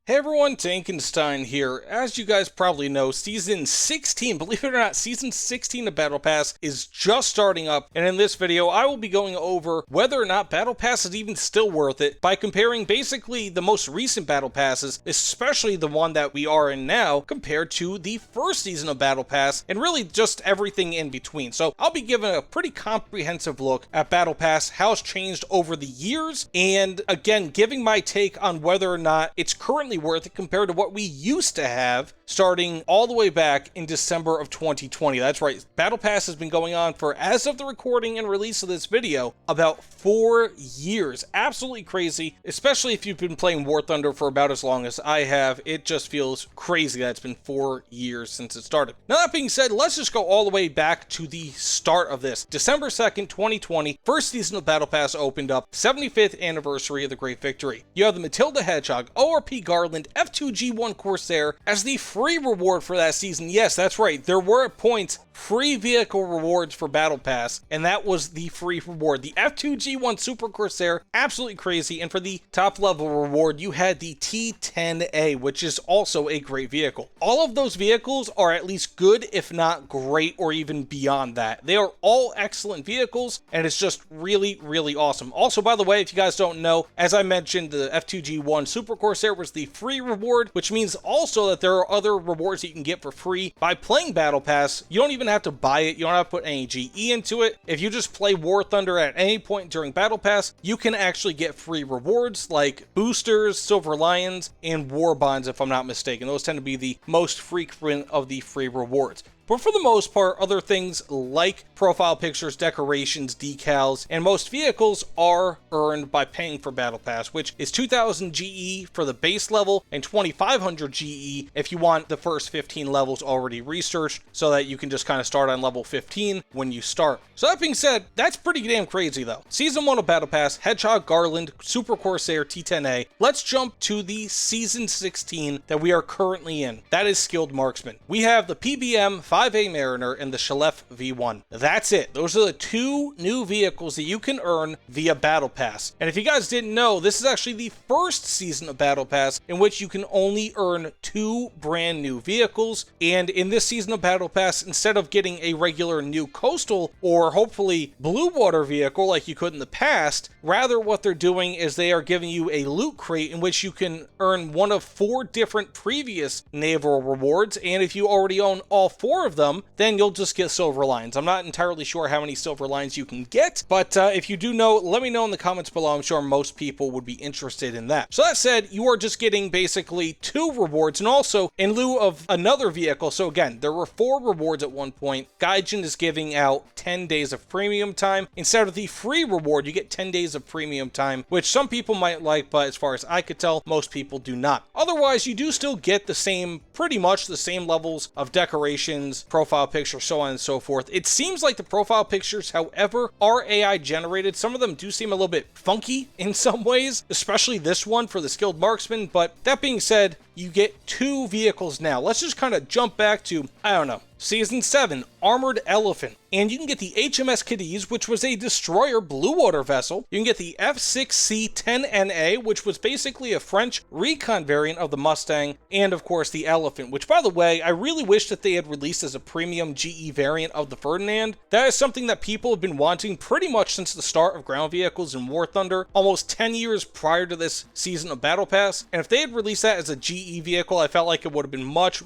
Hey everyone, Tankenstein here. As you guys probably know, Season 16, believe it or not, Season 16 of Battle Pass is just starting up, and in this video, I will be going over whether or not Battle Pass is even still worth it by comparing basically the most recent Battle Passes, especially the one that we are in now, compared to the first season of Battle Pass, and really just everything in between. So I'll be giving a pretty comprehensive look at Battle Pass, how it's changed over the years, and again, giving my take on whether or not it's currently worth it compared to what we used to have starting all the way back in December of 2020. That's right, Battle Pass has been going on for, as of the recording and release of this video, about 4 years. Absolutely crazy, especially if you've been playing War Thunder for about as long as I have. It just feels crazy that it's been 4 years since it started. Now that being said, let's just go all the way back to the start of this. December 2nd, 2020, first season of Battle Pass opened up, 75th anniversary of the Great Victory. You have the Matilda Hedgehog, ORP Garland, F2G1 Corsair as the free reward for that season. Yes, that's right. There were at points free vehicle rewards for Battle Pass, and that was the free reward. The F2G1 Super Corsair, absolutely crazy. And for the top level reward, you had the T10A, which is also a great vehicle. All of those vehicles are at least good, if not great, or even beyond that. They are all excellent vehicles, and it's just really, really awesome. Also, by the way, if you guys don't know, as I mentioned, the F2G1 Super Corsair was the free reward, which means also that there are other rewards that you can get for free by playing Battle Pass. You don't even have to buy it. You don't have to put any GE into it. If you just play War Thunder at any point during Battle Pass, you can actually get free rewards like boosters, silver lions, and war bonds, if I'm not mistaken. Those tend to be the most frequent of the free rewards. But for the most part, other things like profile pictures, decorations, decals, and most vehicles are earned by paying for Battle Pass, which is 2,000 GE for the base level and 2,500 GE if you want the first 15 levels already researched, so that you can just kind of start on level 15 when you start. So that being said, that's pretty damn crazy though. Season 1 of Battle Pass, Hedgehog, Garland, Super Corsair, T10A. Let's jump to the Season 16 that we are currently in. That is Skilled Marksman. We have the PBM 5A Mariner and the Shalef V1. That's it. Those are the two new vehicles that you can earn via Battle Pass. And if you guys didn't know, this is actually the first season of Battle Pass in which you can only earn 2 brand new vehicles. And in this season of Battle Pass, instead of getting a regular new coastal or hopefully blue water vehicle like you could in the past, rather what they're doing is they are giving you a loot crate in which you can earn one of 4 different previous naval rewards. And if you already own all 4 of them, then you'll just get silver lines. I'm not entirely sure how many silver lines you can get, but if you do know, let me know in the comments below. I'm sure most people would be interested in that. So that said, you are just getting basically 2 rewards, and also in lieu of another vehicle. So again, there were 4 rewards at one point. Gaijin is giving out 10 days of premium time. Instead of the free reward, you get 10 days of premium time, which some people might like, but as far as I could tell, most people do not. Otherwise, you do still get the same, pretty much the same levels of decorations, profile pictures, so on and so forth. It seems like the profile pictures, however, are AI generated. Some of them do seem a little bit funky in some ways, especially this one for the Skilled Marksman. But that being said, you get 2 vehicles now. Let's just kind of jump back to, I don't know, Season 7, Armored Elephant. And you can get the HMS Cadiz, which was a destroyer blue water vessel. You can get the F6C-10NA, which was basically a French recon variant of the Mustang. And of course the Elephant, which by the way, I really wish that they had released as a premium GE variant of the Ferdinand. That is something that people have been wanting pretty much since the start of ground vehicles in War Thunder, almost 10 years prior to this season of Battle Pass. And if they had released that as a GE vehicle, I felt like it would have been much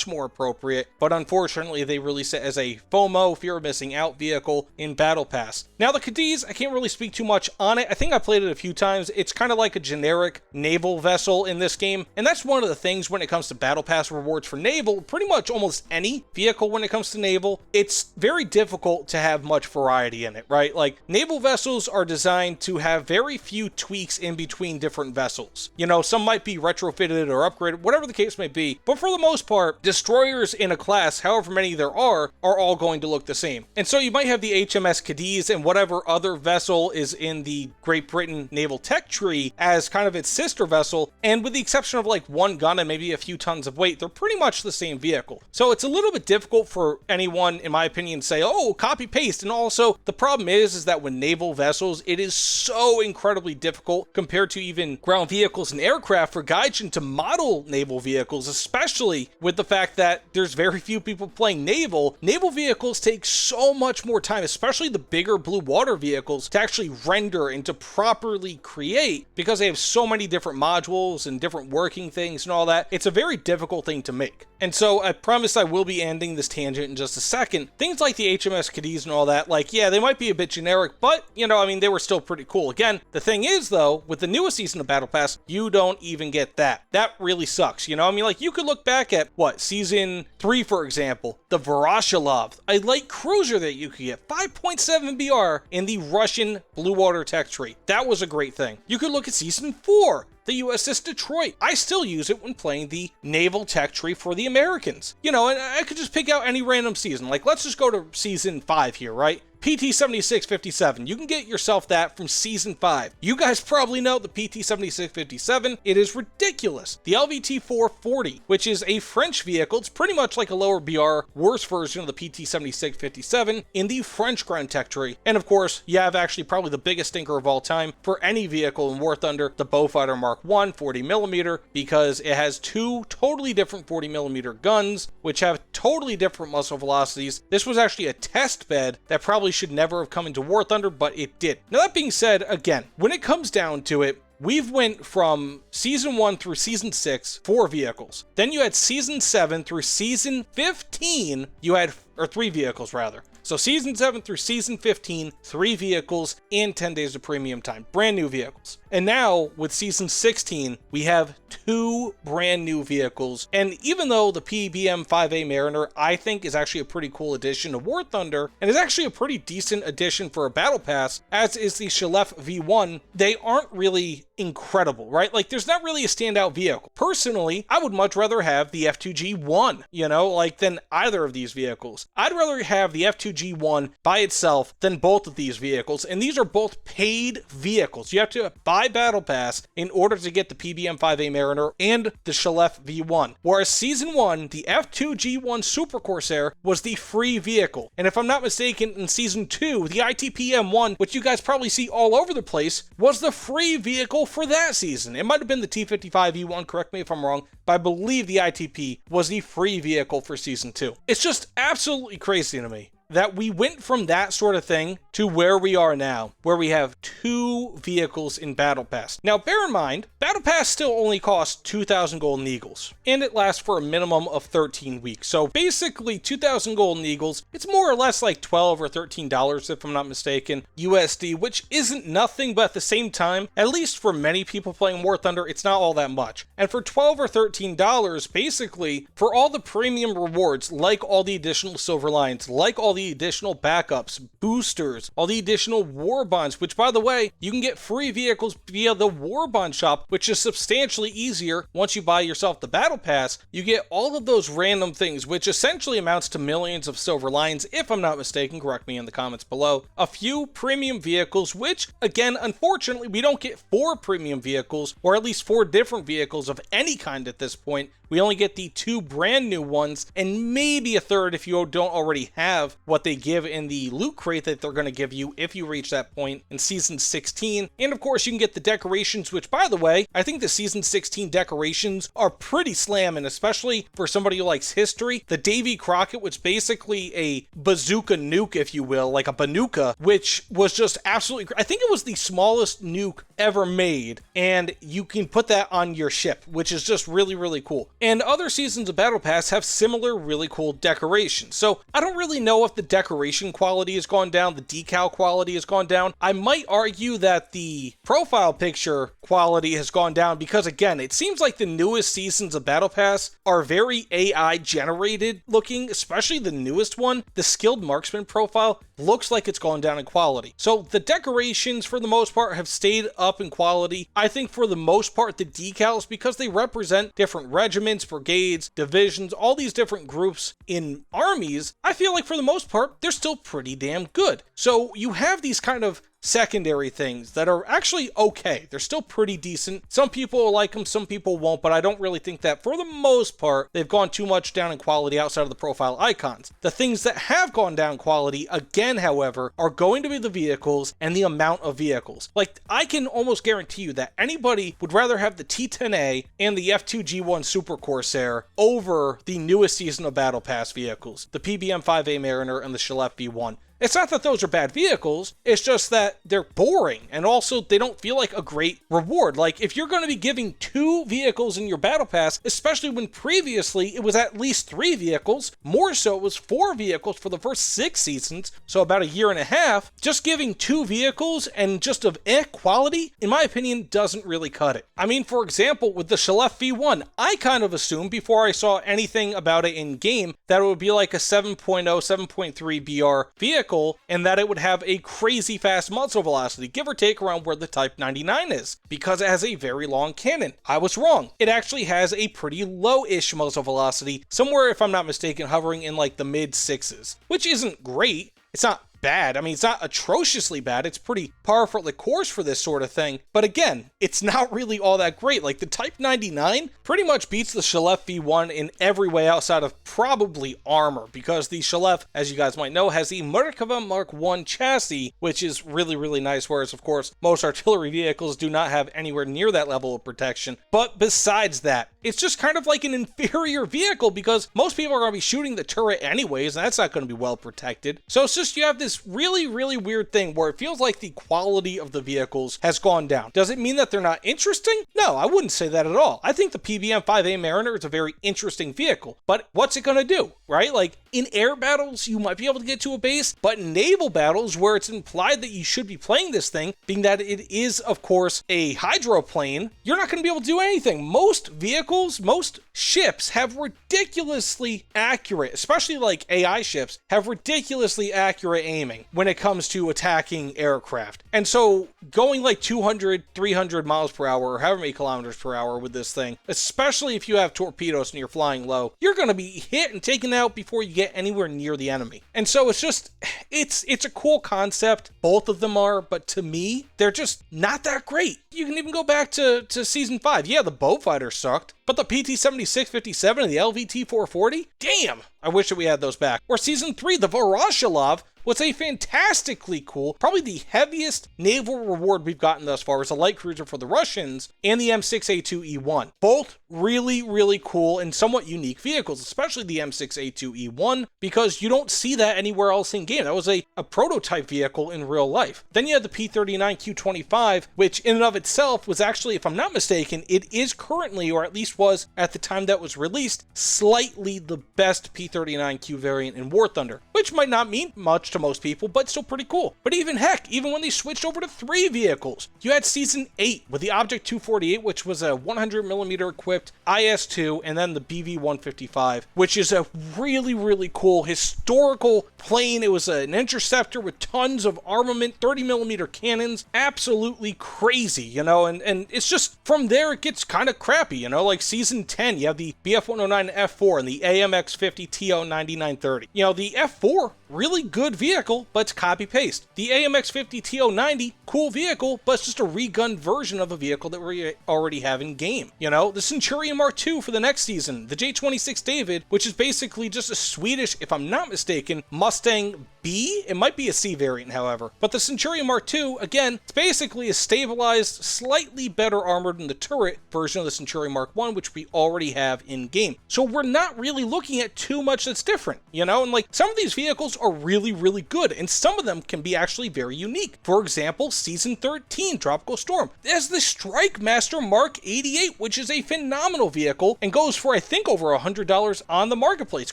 more appropriate. But unfortunately, they released it as a FOMO, fear of missing out vehicle in Battle Pass. Now the Cadiz, I can't really speak too much on it. I think I played it a few times. It's kind of like a generic naval vessel in this game, and that's one of the things when it comes to Battle Pass rewards for naval. Pretty much almost any vehicle when it comes to naval, it's very difficult to have much variety in it, right? Like, naval vessels are designed to have very few tweaks in between different vessels. You know, some might be retrofitted or upgraded, whatever the case may be. But for the most part, destroyers in a class, however many there are all going to look the same. And so you might have the HMS Cadiz and whatever other vessel is in the Great Britain naval tech tree as kind of its sister vessel, and with the exception of like one gun and maybe a few tons of weight, they're pretty much the same vehicle. So it's a little bit difficult for anyone, in my opinion, to say, oh, copy paste. And also the problem is that with naval vessels, it is so incredibly difficult compared to even ground vehicles and aircraft for Gaijin to model naval vehicles, especially with the fact that there's very few people playing naval. Naval vehicles take so much more time, especially the bigger blue water vehicles, to actually render and to properly create, because they have so many different modules and different working things and all that. It's a very difficult thing to make. And so I promise I will be ending this tangent in just a second. Things like the HMS Cadiz and all that, like, yeah, they might be a bit generic, but, you know, I mean, they were still pretty cool. Again, the thing is, though, with the newest season of Battle Pass, you don't even get that. That really sucks, you know? I mean, like, you could look back at, what, Season 3, for example, the Voroshilov, a light cruiser that you could get, 5.7 BR in the Russian Blue Water Tech Tree. That was a great thing. You could look at Season 4, the USS Detroit. I still use it when playing the naval tech tree for the Americans. You know, and I could just pick out any random season. Like, let's just go to Season 5 here, right? PT-7657. You can get yourself that from Season 5. You guys probably know the PT-7657. It is ridiculous. The LVT-440, which is a French vehicle. It's pretty much like a lower BR, worse version of the PT-7657 in the French ground tech tree. And of course, you have actually probably the biggest stinker of all time for any vehicle in War Thunder, the Beaufighter Mark I 40mm, because it has two totally different 40mm guns, which have totally different muzzle velocities. This was actually a test bed that probably should never have come into War Thunder, but it did. Now, that being said, again, when it comes down to it, we've went from Season 1 through Season 6, 4 vehicles. Then you had Season 7 through Season 15, you had, or 3 vehicles rather. So Season 7 through Season 15, 3 vehicles and 10 days of premium time. Brand new vehicles. And now, with Season 16, we have 2 brand new vehicles. And even though the PBM-5A Mariner, I think, is actually a pretty cool addition to War Thunder, and is actually a pretty decent addition for a Battle Pass, as is the Shalef V1, they aren't really incredible, right? Like, there's not really a standout vehicle. Personally, I would much rather have the F2G1, you know, like, than either of these vehicles. I'd rather have the F2G1 by itself than both of these vehicles, and these are both paid vehicles. You have to buy Battle Pass in order to get the PBM-5A Mariner and the Shalef V1. Whereas Season 1, the F2G1 Super Corsair was the free vehicle. And if I'm not mistaken, in Season 2, the ITP-M1, which you guys probably see all over the place, was the free vehicle for that season. It might have been the T-55E1, correct me if I'm wrong, but I believe the ITP was the free vehicle for Season 2. It's just absolutely crazy to me that we went from that sort of thing to where we are now, where we have 2 vehicles in Battle Pass. Now, bear in mind, Battle Pass still only costs 2,000 Golden Eagles, and it lasts for a minimum of 13 weeks. So basically, 2,000 Golden Eagles, it's more or less like $12 or $13, if I'm not mistaken, USD, which isn't nothing, but at the same time, at least for many people playing War Thunder, it's not all that much. And for $12 or $13, basically, for all the premium rewards, like all the additional Silver Lions, like all the additional backups, boosters, all the additional war bonds, which, by the way, you can get free vehicles via the war bond shop, which is substantially easier once you buy yourself the Battle Pass. You get all of those random things, which essentially amounts to millions of Silver Lions, if I'm not mistaken, correct me in the comments below. A few premium vehicles, which, again, unfortunately, we don't get 4 premium vehicles, or at least 4 different vehicles of any kind at this point. We only get the 2 brand new ones, and maybe a third if you don't already have what they give in the loot crate that they're going to give you if you reach that point in Season 16. And of course, you can get the decorations, which, by the way, I think the Season 16 decorations are pretty slamming, especially for somebody who likes history. The Davy Crockett, which basically a bazooka nuke, if you will, like a Banuka, which was just absolutely, I think it was the smallest nuke ever made, and you can put that on your ship, which is just really, really cool. And other seasons of Battle Pass have similar really cool decorations. So I don't really know if the decoration quality has gone down, the decal quality has gone down. I might argue that the profile picture quality has gone down because, again, it seems like the newest seasons of Battle Pass are very AI generated looking, especially the newest one. The skilled marksman profile looks like it's gone down in quality. So the decorations for the most part have stayed up in quality. I think for the most part the decals, because they represent different regiments, brigades, divisions, all these different groups in armies, I feel like for the most part they're still pretty damn good. So you have these kind of secondary things that are actually okay. They're still pretty decent. Some people will like them, some people won't, but I don't really think that for the most part they've gone too much down in quality outside of the profile icons. The things that have gone down quality, again, however, are going to be the vehicles and the amount of vehicles. Like, I can almost guarantee you that anybody would rather have the T-10A and the F2G1 Super Corsair over the newest season of Battle Pass vehicles, the PBM-5A Mariner and the Shalef V1. It's not that those are bad vehicles, it's just that they're boring, and also they don't feel like a great reward. Like, if you're going to be giving 2 vehicles in your Battle Pass, especially when previously it was at least 3 vehicles, more so it was 4 vehicles for the first 6 seasons, so about a year and a half, just giving 2 vehicles and just of quality, in my opinion, doesn't really cut it. I mean, for example, with the Shalef V1, I kind of assumed before I saw anything about it in game that it would be like a 7.0, 7.3 BR vehicle, and that it would have a crazy fast muzzle velocity, give or take around where the Type 99 is, because it has a very long cannon. I was wrong. It actually has a pretty low-ish muzzle velocity, somewhere, if I'm not mistaken, hovering in like the mid-6s, which isn't great. It's not bad. I mean, it's not atrociously bad. It's pretty par for the course for this sort of thing. But again, it's not really all that great. Like, the Type 99 pretty much beats the Shalef V1 in every way outside of probably armor, because the Shalef, as you guys might know, has the Merkava Mark I chassis, which is really, really nice, whereas, of course, most artillery vehicles do not have anywhere near that level of protection. But besides that, it's just kind of like an inferior vehicle, because most people are going to be shooting the turret anyways, and that's not going to be well protected. So it's just, you have this really, really weird thing where it feels like the quality of the vehicles has gone down. Does it mean that they're not interesting? No, I wouldn't say that at all. I think the PBM-5A Mariner is a very interesting vehicle, but what's it going to do, right? Like, in air battles, you might be able to get to a base, but in naval battles, where it's implied that you should be playing this thing, being that it is, of course, a hydroplane, you're not going to be able to do anything. Most vehicles, most ships have ridiculously accurate, especially like AI ships, have ridiculously accurate aiming when it comes to attacking aircraft. And so going like 200, 300 miles per hour, or however many kilometers per hour with this thing, especially if you have torpedoes and you're flying low, you're going to be hit and taken out before you get anywhere near the enemy. And so it's just, it's a cool concept. Both of them are, but to me, they're just not that great. You can even go back to Season 5. Yeah, the bow fighter sucked, but the PT-7657 and the LVT-440? Damn! I wish that we had those back. Or Season 3, the Voroshilov was a fantastically cool, probably the heaviest naval reward we've gotten thus far, as a light cruiser for the Russians, and the M6A2E1. Both really, really cool and somewhat unique vehicles, especially the M6A2E1, because you don't see that anywhere else in game. That was a prototype vehicle in real life. Then you had the P39Q25, which in and of itself was actually, if I'm not mistaken, it is currently, or at least was at the time that was released, slightly the best P39Q variant in War Thunder, which might not mean much to most people, but still pretty cool. But even heck, even when they switched over to 3 vehicles, you had Season 8 with the Object 248, which was a 100mm equipped IS-2, and then the BV-155, which is a really, really cool historical plane. It was an interceptor with tons of armament, 30mm cannons, absolutely crazy, you know, and it's just, from there it gets kind of crappy, you know, like Season 10, you have the BF-109 F4 and the AMX-50 TO-9930. You know, the F4, really good vehicle, but it's copy-paste. The AMX-50 TO-90, cool vehicle, but it's just a re-gunned version of a vehicle that we already have in game. You know, the Centurion Mark II for the next season, the J-26 David, which is basically just a Swedish, if I'm not mistaken, Mustang B. It might be a C variant, however. But the Centurion Mark II, again, it's basically a stabilized, slightly better armored than the turret version of the Centurion Mark I, which we already have in-game. So we're not really looking at too much that's different, you know? And like, some of these vehicles are really, really good, and some of them can be actually very unique. For example, Season 13 Tropical Storm. There's the Strike Master Mark 88, which is a phenomenal vehicle and goes for, I think, over $100 on the marketplace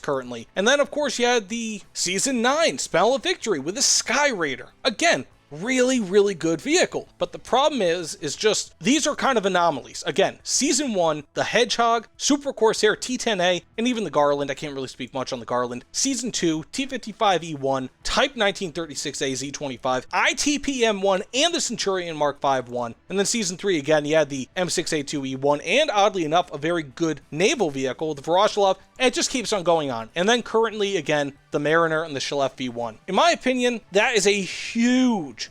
currently. And then, of course, you had the Season 9 Spell of Victory with the Sky Raider. Again, really, really good vehicle. But the problem is just, these are kind of anomalies. Again, Season 1, the Hedgehog, Super Corsair T10A, and even the Garland. I can't really speak much on the Garland. Season 2, T55E1, Type 1936A Z25, ITP-M1, and the Centurion Mark V-1. And then Season 3, again, you had the M6A2E1, and oddly enough, a very good naval vehicle, the Voroshilov, and it just keeps on going on. And then currently, again, the Mariner and the Shalef V1. In my opinion, that is a huge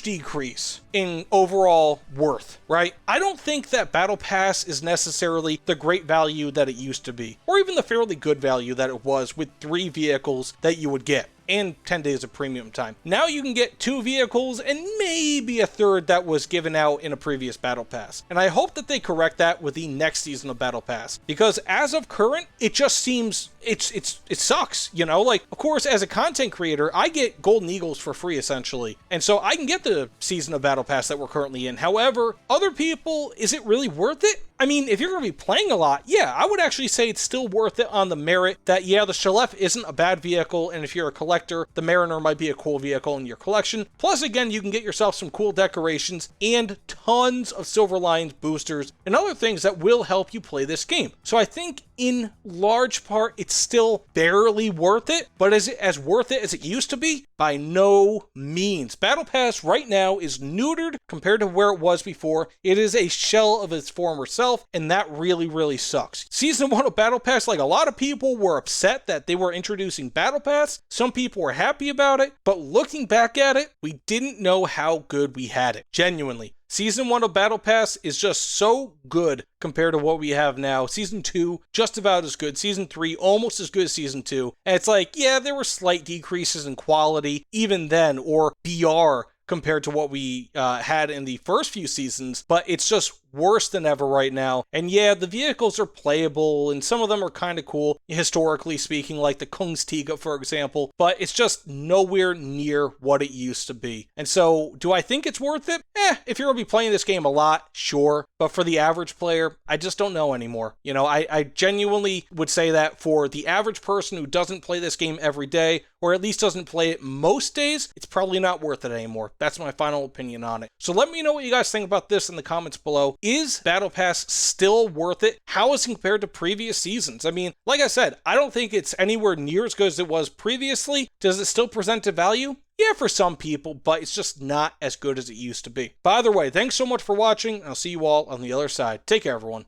decrease in overall worth, right? I don't think that Battle Pass is necessarily the great value that it used to be, or even the fairly good value that it was with 3 vehicles that you would get, and 10 days of premium time. Now you can get 2 vehicles and maybe a third that was given out in a previous Battle Pass. And I hope that they correct that with the next season of Battle Pass, because as of current, it just seems it sucks, you know? Like, of course, as a content creator, I get Golden Eagles for free essentially, and so I can get the season of Battle Pass that we're currently in. However, other people, is it really worth it? I mean, if you're going to be playing a lot, yeah, I would actually say it's still worth it on the merit that, yeah, the Shalef isn't a bad vehicle, and if you're a collector, the Mariner might be a cool vehicle in your collection. Plus, again, you can get yourself some cool decorations and tons of Silver Lions boosters and other things that will help you play this game. So I think in large part, it's still barely worth it, but is it as worth it as it used to be? By no means. Battle Pass right now is neutered compared to where it was before. It is a shell of its former self, and that really, really sucks. Season 1 of Battle Pass, like, a lot of people were upset that they were introducing Battle Pass. Some people were happy about it, but looking back at it, we didn't know how good we had it. Genuinely. Season 1 of Battle Pass is just so good compared to what we have now. Season 2, just about as good. Season 3, almost as good as Season 2. And it's like, yeah, there were slight decreases in quality even then, or BR compared to what we had in the first few seasons, but it's just worse than ever right now. And yeah, the vehicles are playable, and some of them are kind of cool, historically speaking, like the Kungstiga, for example, but it's just nowhere near what it used to be. And so, do I think it's worth it? If you're going to be playing this game a lot, sure, but for the average player, I just don't know anymore. You know, I genuinely would say that for the average person who doesn't play this game every day, or at least doesn't play it most days, it's probably not worth it anymore. That's my final opinion on it. So let me know what you guys think about this in the comments below. Is Battle Pass still worth it? How is it compared to previous seasons? I mean, like I said, I don't think it's anywhere near as good as it was previously. Does it still present a value? Yeah, for some people, but it's just not as good as it used to be. But either way, thanks so much for watching. I'll see you all on the other side. Take care, everyone.